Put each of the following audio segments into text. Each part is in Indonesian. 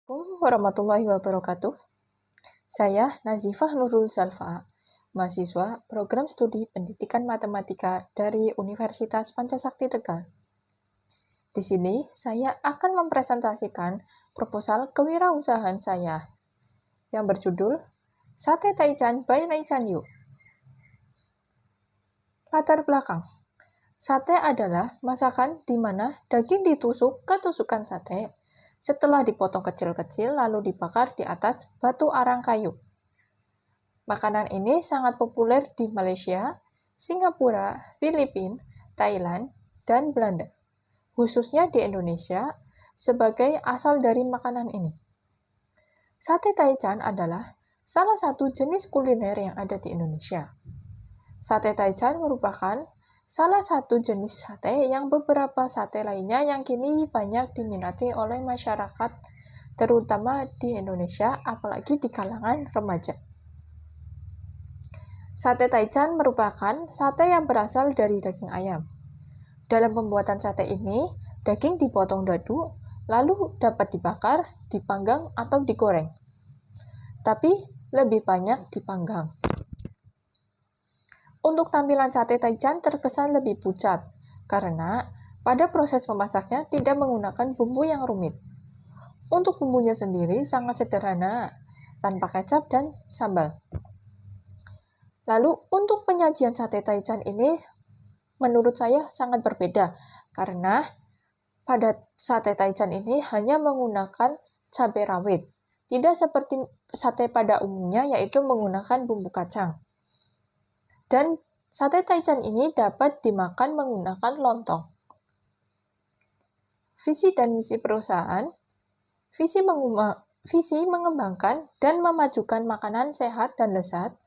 Assalamualaikum warahmatullahi wabarakatuh. Saya Nazifah Nurul Zalfa, mahasiswa Program Studi Pendidikan Matematika dari Universitas Pancasakti Tegal. Di sini saya akan mempresentasikan proposal kewirausahaan saya yang berjudul Sate Taichan by Naichan Yu. Latar belakang. Sate adalah masakan di mana daging ditusuk ke tusukan sate, setelah dipotong kecil-kecil lalu dibakar di atas batu arang kayu. Makanan ini sangat populer di Malaysia, Singapura, Filipina, Thailand, dan Belanda. Khususnya di Indonesia, sebagai asal dari makanan ini. Sate Taichan adalah salah satu jenis kuliner yang ada di Indonesia. Sate Taichan merupakan salah satu jenis sate yang beberapa sate lainnya yang kini banyak diminati oleh masyarakat, terutama di Indonesia, apalagi di kalangan remaja. Sate Taichan merupakan sate yang berasal dari daging ayam. Dalam pembuatan sate ini, daging dipotong dadu, lalu dapat dibakar, dipanggang, atau digoreng. Tapi lebih banyak dipanggang. Untuk tampilan sate Taichan terkesan lebih pucat, karena pada proses memasaknya tidak menggunakan bumbu yang rumit. Untuk bumbunya sendiri sangat sederhana, tanpa kecap dan sambal. Lalu untuk penyajian sate Taichan ini, menurut saya sangat berbeda, karena pada sate Taichan ini hanya menggunakan cabai rawit, tidak seperti sate pada umumnya yaitu menggunakan bumbu kacang. Dan sate Taichan ini dapat dimakan menggunakan lontong. Visi dan misi perusahaan. Visi mengembangkan dan memajukan makanan sehat dan lezat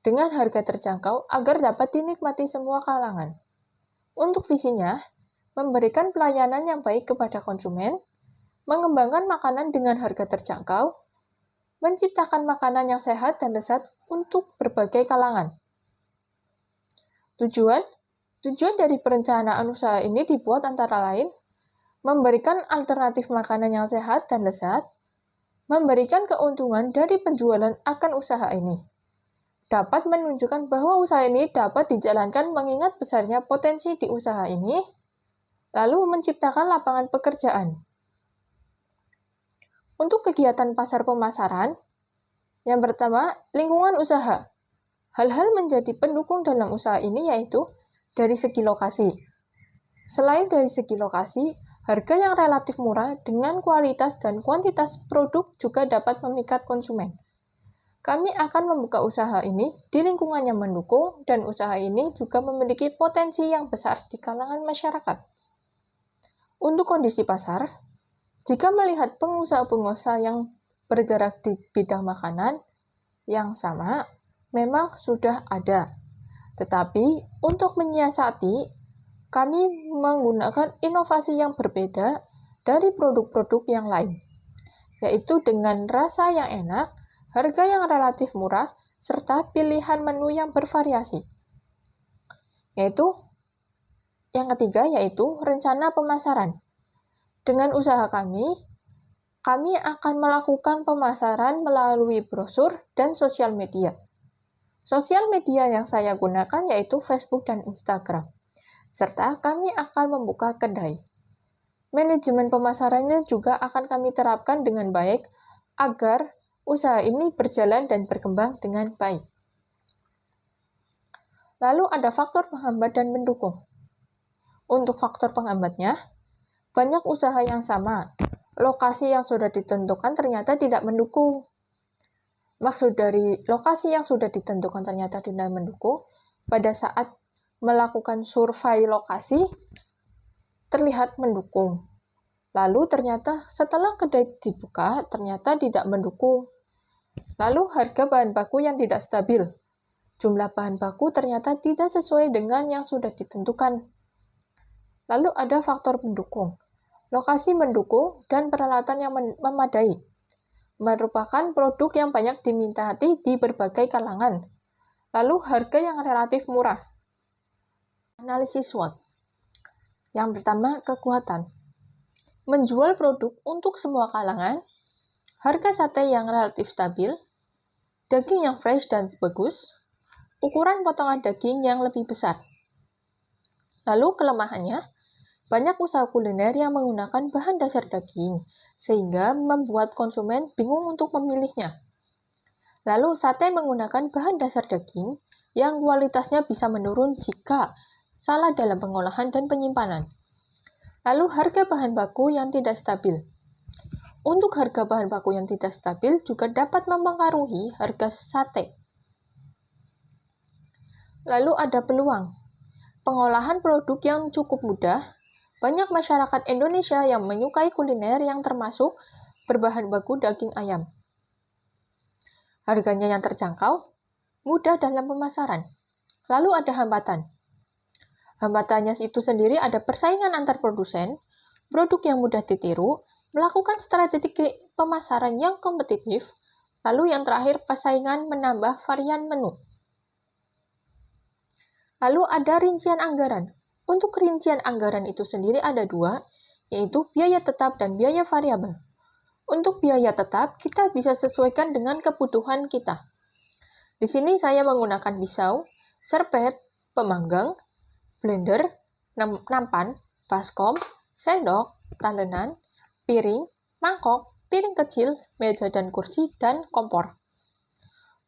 dengan harga terjangkau agar dapat dinikmati semua kalangan. Untuk visinya, memberikan pelayanan yang baik kepada konsumen, mengembangkan makanan dengan harga terjangkau, menciptakan makanan yang sehat dan lezat untuk berbagai kalangan. Tujuan dari perencanaan usaha ini dibuat antara lain memberikan alternatif makanan yang sehat dan lezat, memberikan keuntungan dari penjualan akan usaha ini, dapat menunjukkan bahwa usaha ini dapat dijalankan mengingat besarnya potensi di usaha ini, lalu menciptakan lapangan pekerjaan. Untuk kegiatan pasar pemasaran, yang pertama, lingkungan usaha. Hal-hal menjadi pendukung dalam usaha ini yaitu dari segi lokasi. Selain dari segi lokasi, harga yang relatif murah dengan kualitas dan kuantitas produk juga dapat memikat konsumen. Kami akan membuka usaha ini di lingkungan yang mendukung dan usaha ini juga memiliki potensi yang besar di kalangan masyarakat. Untuk kondisi pasar, jika melihat pengusaha-pengusaha yang bergerak di bidang makanan yang sama, memang sudah ada. Tetapi untuk menyiasati, kami menggunakan inovasi yang berbeda dari produk-produk yang lain, yaitu dengan rasa yang enak, harga yang relatif murah, serta pilihan menu yang bervariasi. Yang ketiga yaitu rencana pemasaran. Dengan usaha kami akan melakukan pemasaran melalui brosur dan sosial media. Sosial media yang saya gunakan yaitu Facebook dan Instagram, serta kami akan membuka kedai. Manajemen pemasarannya juga akan kami terapkan dengan baik agar usaha ini berjalan dan berkembang dengan baik. Lalu ada faktor penghambat dan mendukung. Untuk faktor penghambatnya, banyak usaha yang sama. Lokasi yang sudah ditentukan ternyata tidak mendukung. Maksud dari lokasi yang sudah ditentukan ternyata tidak mendukung, pada saat melakukan survei lokasi, terlihat mendukung. Lalu ternyata setelah kedai dibuka, ternyata tidak mendukung. Lalu harga bahan baku yang tidak stabil. Jumlah bahan baku ternyata tidak sesuai dengan yang sudah ditentukan. Lalu ada faktor pendukung. Lokasi mendukung dan peralatan yang memadai. Merupakan produk yang banyak diminati di berbagai kalangan. Lalu harga yang relatif murah. Analisis SWOT. Yang pertama, kekuatan. Menjual produk untuk semua kalangan, harga sate yang relatif stabil, daging yang fresh dan bagus, ukuran potongan daging yang lebih besar. Lalu kelemahannya, banyak usaha kuliner yang menggunakan bahan dasar daging, sehingga membuat konsumen bingung untuk memilihnya. Lalu sate menggunakan bahan dasar daging yang kualitasnya bisa menurun jika salah dalam pengolahan dan penyimpanan. Lalu harga bahan baku yang tidak stabil. Untuk harga bahan baku yang tidak stabil juga dapat mempengaruhi harga sate. Lalu ada peluang. Pengolahan produk yang cukup mudah. Banyak masyarakat Indonesia yang menyukai kuliner yang termasuk berbahan baku daging ayam. Harganya yang terjangkau, mudah dalam pemasaran. Lalu ada hambatan. Hambatannya itu sendiri ada persaingan antar produsen, produk yang mudah ditiru, melakukan strategi pemasaran yang kompetitif, lalu yang terakhir persaingan menambah varian menu. Lalu ada rincian anggaran. Untuk rincian anggaran itu sendiri ada dua, yaitu biaya tetap dan biaya variabel. Untuk biaya tetap, kita bisa sesuaikan dengan kebutuhan kita. Di sini saya menggunakan pisau, serpet, pemanggang, blender, nampan, baskom, sendok, talenan, piring, mangkok, piring kecil, meja dan kursi, dan kompor.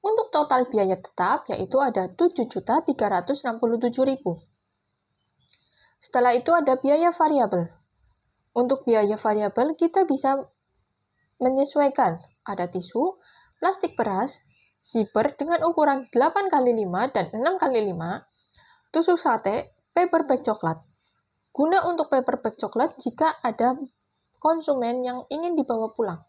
Untuk total biaya tetap, yaitu ada 7.367.000. Setelah itu ada biaya variabel. Untuk biaya variabel, kita bisa menyesuaikan. Ada tisu, plastik beras, zipper dengan ukuran 8x5 dan 6x5, tusuk sate, paper bag coklat. Guna untuk paper bag coklat jika ada konsumen yang ingin dibawa pulang.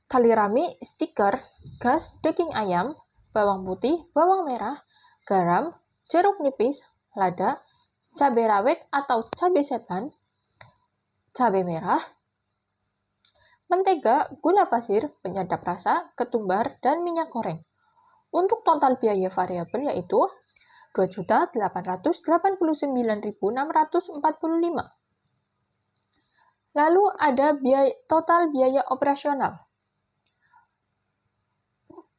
Tali rami, stiker, gas, daging ayam, bawang putih, bawang merah, garam, jeruk nipis, lada, cabai rawit atau cabai setan, cabai merah, mentega, gula pasir, penyedap rasa, ketumbar, dan minyak goreng. Untuk total biaya variabel yaitu 2.889.645. Lalu ada total biaya operasional.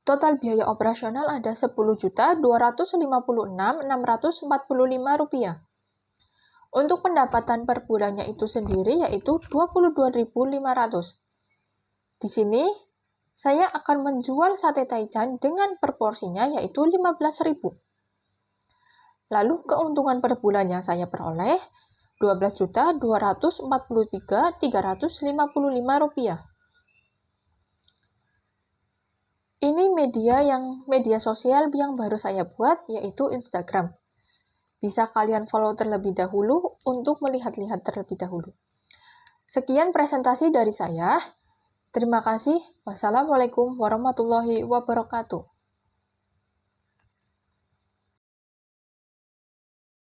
Total biaya operasional ada Rp10.256.645. Untuk pendapatan per bulannya itu sendiri yaitu 22.500. Di sini saya akan menjual sate taichan dengan proporsinya yaitu 15.000. Lalu keuntungan per bulan yang saya peroleh Rp12.243.355. Ini media sosial yang baru saya buat yaitu Instagram. Bisa kalian follow terlebih dahulu untuk melihat-lihat terlebih dahulu. Sekian presentasi dari saya. Terima kasih. Wassalamualaikum warahmatullahi wabarakatuh.